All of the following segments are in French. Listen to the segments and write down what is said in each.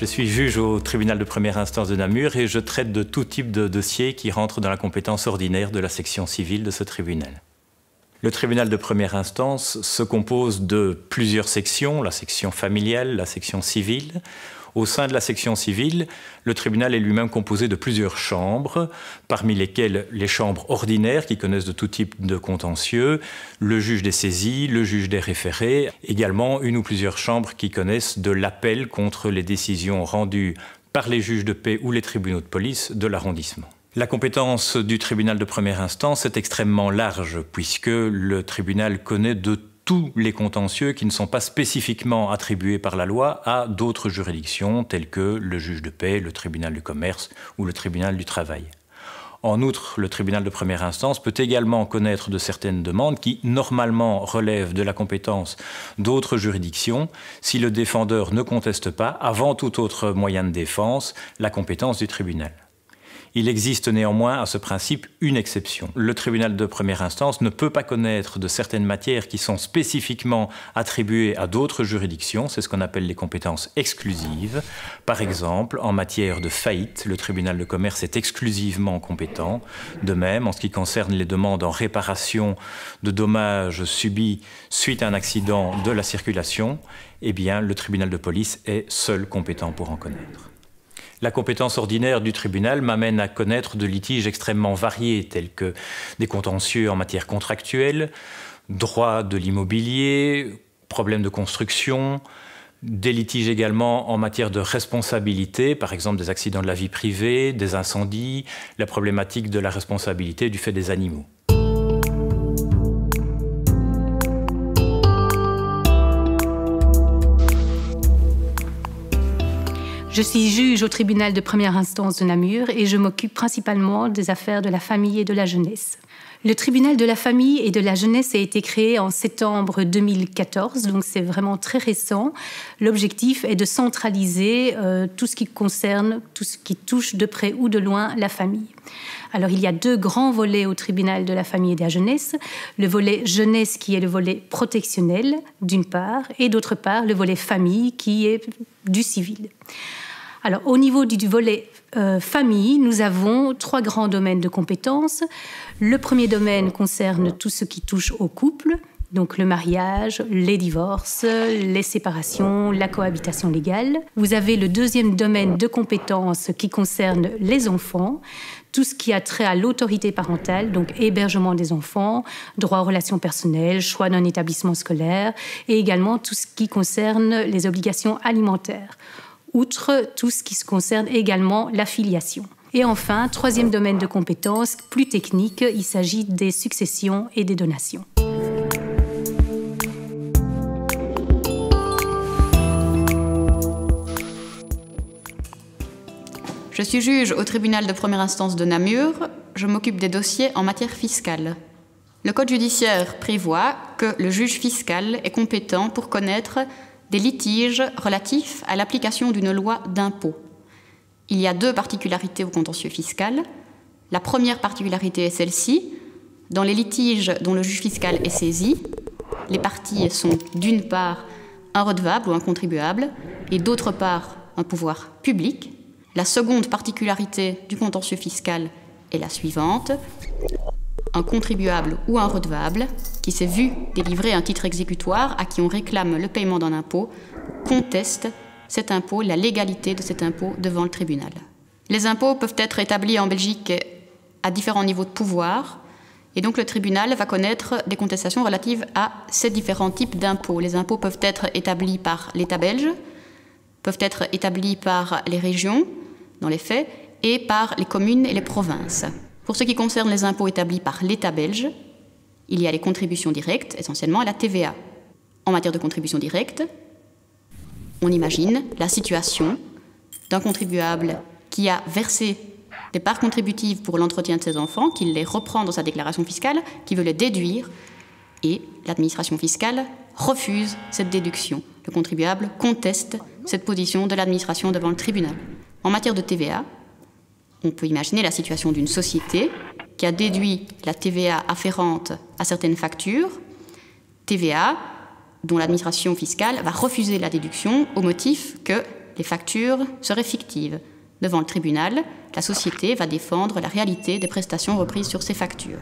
Je suis juge au tribunal de première instance de Namur et je traite de tout type de dossiers qui rentrent dans la compétence ordinaire de la section civile de ce tribunal. Le tribunal de première instance se compose de plusieurs sections, la section familiale, la section civile. Au sein de la section civile, le tribunal est lui-même composé de plusieurs chambres, parmi lesquelles les chambres ordinaires qui connaissent de tout type de contentieux, le juge des saisies, le juge des référés, également une ou plusieurs chambres qui connaissent de l'appel contre les décisions rendues par les juges de paix ou les tribunaux de police de l'arrondissement. La compétence du tribunal de première instance est extrêmement large puisque le tribunal connaît de tous les contentieux qui ne sont pas spécifiquement attribués par la loi à d'autres juridictions telles que le juge de paix, le tribunal du commerce ou le tribunal du travail. En outre, le tribunal de première instance peut également connaître de certaines demandes qui, normalement, relèvent de la compétence d'autres juridictions si le défendeur ne conteste pas, avant tout autre moyen de défense, la compétence du tribunal. Il existe néanmoins à ce principe une exception. Le tribunal de première instance ne peut pas connaître de certaines matières qui sont spécifiquement attribuées à d'autres juridictions, c'est ce qu'on appelle les compétences exclusives. Par exemple, en matière de faillite, le tribunal de commerce est exclusivement compétent. De même, en ce qui concerne les demandes en réparation de dommages subis suite à un accident de la circulation, eh bien, le tribunal de police est seul compétent pour en connaître. La compétence ordinaire du tribunal m'amène à connaître de litiges extrêmement variés, tels que des contentieux en matière contractuelle, droit de l'immobilier, problèmes de construction, des litiges également en matière de responsabilité, par exemple des accidents de la vie privée, des incendies, la problématique de la responsabilité du fait des animaux. Je suis juge au tribunal de première instance de Namur et je m'occupe principalement des affaires de la famille et de la jeunesse. Le tribunal de la famille et de la jeunesse a été créé en septembre 2014, donc c'est vraiment très récent. L'objectif est de centraliser tout ce qui concerne, tout ce qui touche de près ou de loin la famille. Alors il y a deux grands volets au tribunal de la famille et de la jeunesse. Le volet jeunesse qui est le volet protectionnel d'une part et d'autre part le volet famille qui est du civil. Alors, au niveau du volet famille, nous avons trois grands domaines de compétences. Le premier domaine concerne tout ce qui touche au couple, donc le mariage, les divorces, les séparations, la cohabitation légale. Vous avez le deuxième domaine de compétences qui concerne les enfants, tout ce qui a trait à l'autorité parentale, donc hébergement des enfants, droit aux relations personnelles, choix d'un établissement scolaire, et également tout ce qui concerne les obligations alimentaires. Outre tout ce qui concerne également la filiation. Et enfin, troisième domaine de compétences, plus technique, il s'agit des successions et des donations. Je suis juge au tribunal de première instance de Namur. Je m'occupe des dossiers en matière fiscale. Le Code judiciaire prévoit que le juge fiscal est compétent pour connaître des litiges relatifs à l'application d'une loi d'impôt. Il y a deux particularités au contentieux fiscal. La première particularité est celle-ci. Dans les litiges dont le juge fiscal est saisi, les parties sont d'une part un redevable ou un contribuable et d'autre part un pouvoir public. La seconde particularité du contentieux fiscal est la suivante. Un contribuable ou un redevable qui s'est vu délivrer un titre exécutoire à qui on réclame le paiement d'un impôt conteste cet impôt, la légalité de cet impôt devant le tribunal. Les impôts peuvent être établis en Belgique à différents niveaux de pouvoir et donc le tribunal va connaître des contestations relatives à ces différents types d'impôts. Les impôts peuvent être établis par l'État belge, peuvent être établis par les régions, dans les faits, et par les communes et les provinces. Pour ce qui concerne les impôts établis par l'État belge, il y a les contributions directes, essentiellement à la TVA. En matière de contributions directes, on imagine la situation d'un contribuable qui a versé des parts contributives pour l'entretien de ses enfants, qui les reprend dans sa déclaration fiscale, qui veut les déduire, et l'administration fiscale refuse cette déduction. Le contribuable conteste cette position de l'administration devant le tribunal. En matière de TVA, on peut imaginer la situation d'une société qui a déduit la TVA afférente à certaines factures, TVA dont l'administration fiscale va refuser la déduction au motif que les factures seraient fictives. Devant le tribunal, la société va défendre la réalité des prestations reprises sur ces factures.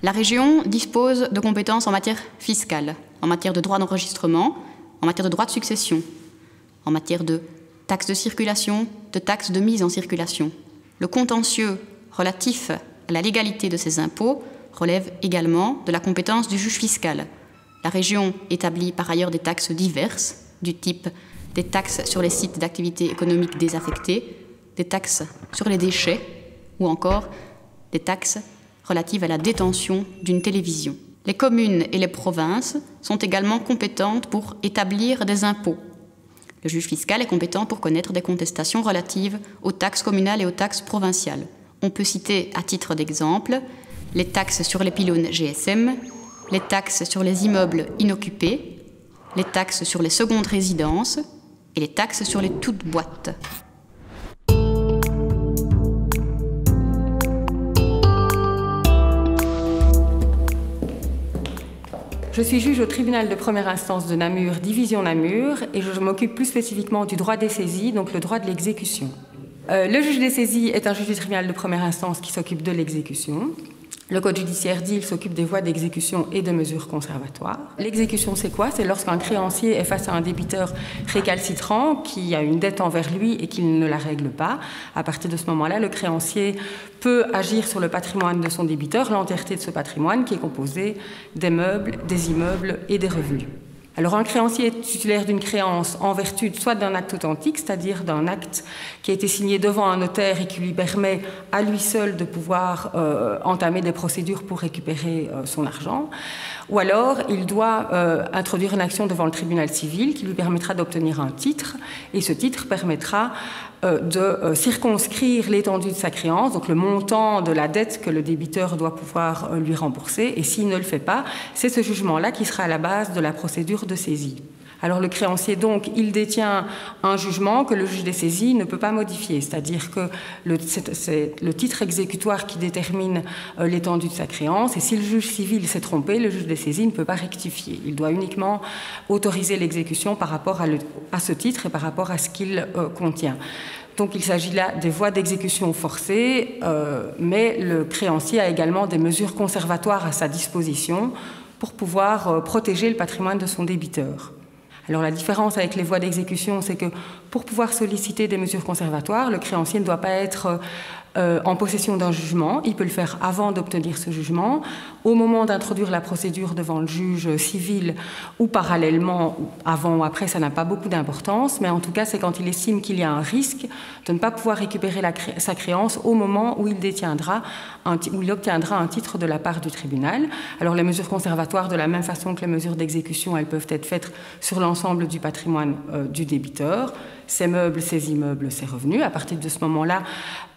La région dispose de compétences en matière fiscale, en matière de droit d'enregistrement, en matière de droit de succession, en matière de taxes de circulation, de taxes de mise en circulation. Le contentieux relatif à la légalité de ces impôts relève également de la compétence du juge fiscal. La région établit par ailleurs des taxes diverses, du type des taxes sur les sites d'activité économique désaffectés, des taxes sur les déchets ou encore des taxes relatives à la détention d'une télévision. Les communes et les provinces sont également compétentes pour établir des impôts. Le juge fiscal est compétent pour connaître des contestations relatives aux taxes communales et aux taxes provinciales. On peut citer à titre d'exemple les taxes sur les pylônes GSM, les taxes sur les immeubles inoccupés, les taxes sur les secondes résidences et les taxes sur les toutes boîtes. Je suis juge au tribunal de première instance de Namur, division Namur, et je m'occupe plus spécifiquement du droit des saisies, donc le droit de l'exécution. Le juge des saisies est un juge du tribunal de première instance qui s'occupe de l'exécution. Le code judiciaire dit qu'il s'occupe des voies d'exécution et de mesures conservatoires. L'exécution, c'est quoi? C'est lorsqu'un créancier est face à un débiteur récalcitrant qui a une dette envers lui et qu'il ne la règle pas. À partir de ce moment-là, le créancier peut agir sur le patrimoine de son débiteur, l'entièreté de ce patrimoine qui est composé des meubles, des immeubles et des revenus. Alors un créancier est titulaire d'une créance en vertu soit d'un acte authentique, c'est-à-dire d'un acte qui a été signé devant un notaire et qui lui permet à lui seul de pouvoir entamer des procédures pour récupérer son argent, ou alors il doit introduire une action devant le tribunal civil qui lui permettra d'obtenir un titre, et ce titre permettra de circonscrire l'étendue de sa créance, donc le montant de la dette que le débiteur doit pouvoir lui rembourser, et s'il ne le fait pas, c'est ce jugement-là qui sera à la base de la procédure de saisie. Alors le créancier, donc, il détient un jugement que le juge des saisies ne peut pas modifier, c'est-à-dire que c'est le titre exécutoire qui détermine l'étendue de sa créance, et si le juge civil s'est trompé, le juge des saisies ne peut pas rectifier. Il doit uniquement autoriser l'exécution par rapport à ce titre et par rapport à ce qu'il contient. Donc il s'agit là des voies d'exécution forcées, mais le créancier a également des mesures conservatoires à sa disposition pour pouvoir protéger le patrimoine de son débiteur. Alors la différence avec les voies d'exécution, c'est que pour pouvoir solliciter des mesures conservatoires, le créancier ne doit pas être en possession d'un jugement. Il peut le faire avant d'obtenir ce jugement, au moment d'introduire la procédure devant le juge civil ou parallèlement, avant ou après, ça n'a pas beaucoup d'importance, mais en tout cas, c'est quand il estime qu'il y a un risque de ne pas pouvoir récupérer sa créance au moment où il obtiendra un titre de la part du tribunal. Alors les mesures conservatoires, de la même façon que les mesures d'exécution, elles peuvent être faites sur l'ensemble du patrimoine du débiteur, ses meubles, ses immeubles, ses revenus. À partir de ce moment-là,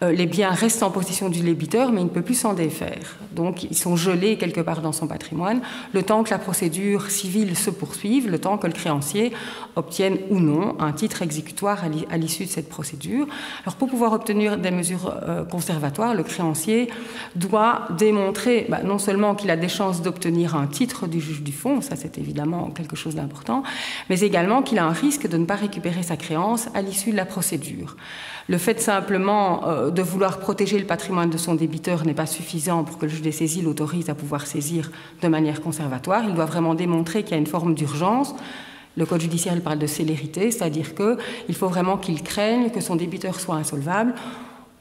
les biens restent en possession du débiteur, mais il ne peut plus s'en défaire. Donc, ils sont gelés quelque part dans son patrimoine, le temps que la procédure civile se poursuive, le temps que le créancier obtienne ou non un titre exécutoire à l'issue de cette procédure. Alors, pour pouvoir obtenir des mesures conservatoires, le créancier doit démontrer non seulement qu'il a des chances d'obtenir un titre du juge du fond, ça c'est évidemment quelque chose d'important, mais également qu'il a un risque de ne pas récupérer sa créance à l'issue de la procédure. Le fait simplement de vouloir protéger le patrimoine de son débiteur n'est pas suffisant pour que le juge des saisies l'autorise à pouvoir saisir de manière conservatoire. Il doit vraiment démontrer qu'il y a une forme d'urgence. Le code judiciaire parle de célérité, c'est-à-dire qu'il faut vraiment qu'il craigne que son débiteur soit insolvable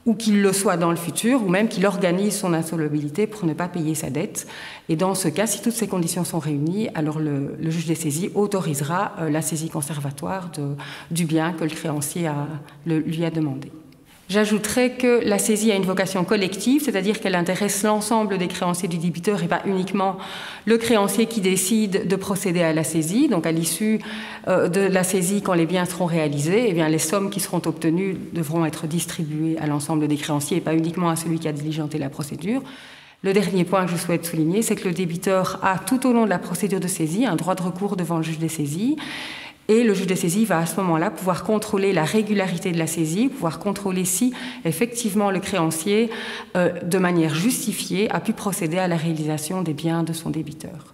ou qu'il le soit dans le futur, ou même qu'il organise son insolvabilité pour ne pas payer sa dette. Et dans ce cas, si toutes ces conditions sont réunies, alors le juge des saisies autorisera la saisie conservatoire du bien que le créancier lui a demandé. J'ajouterais que la saisie a une vocation collective, c'est-à-dire qu'elle intéresse l'ensemble des créanciers du débiteur et pas uniquement le créancier qui décide de procéder à la saisie. Donc à l'issue de la saisie, quand les biens seront réalisés, eh bien, les sommes qui seront obtenues devront être distribuées à l'ensemble des créanciers et pas uniquement à celui qui a diligenté la procédure. Le dernier point que je souhaite souligner, c'est que le débiteur a tout au long de la procédure de saisie un droit de recours devant le juge des saisies. Et le juge de saisie va à ce moment-là pouvoir contrôler la régularité de la saisie, pouvoir contrôler si effectivement le créancier, de manière justifiée, a pu procéder à la réalisation des biens de son débiteur.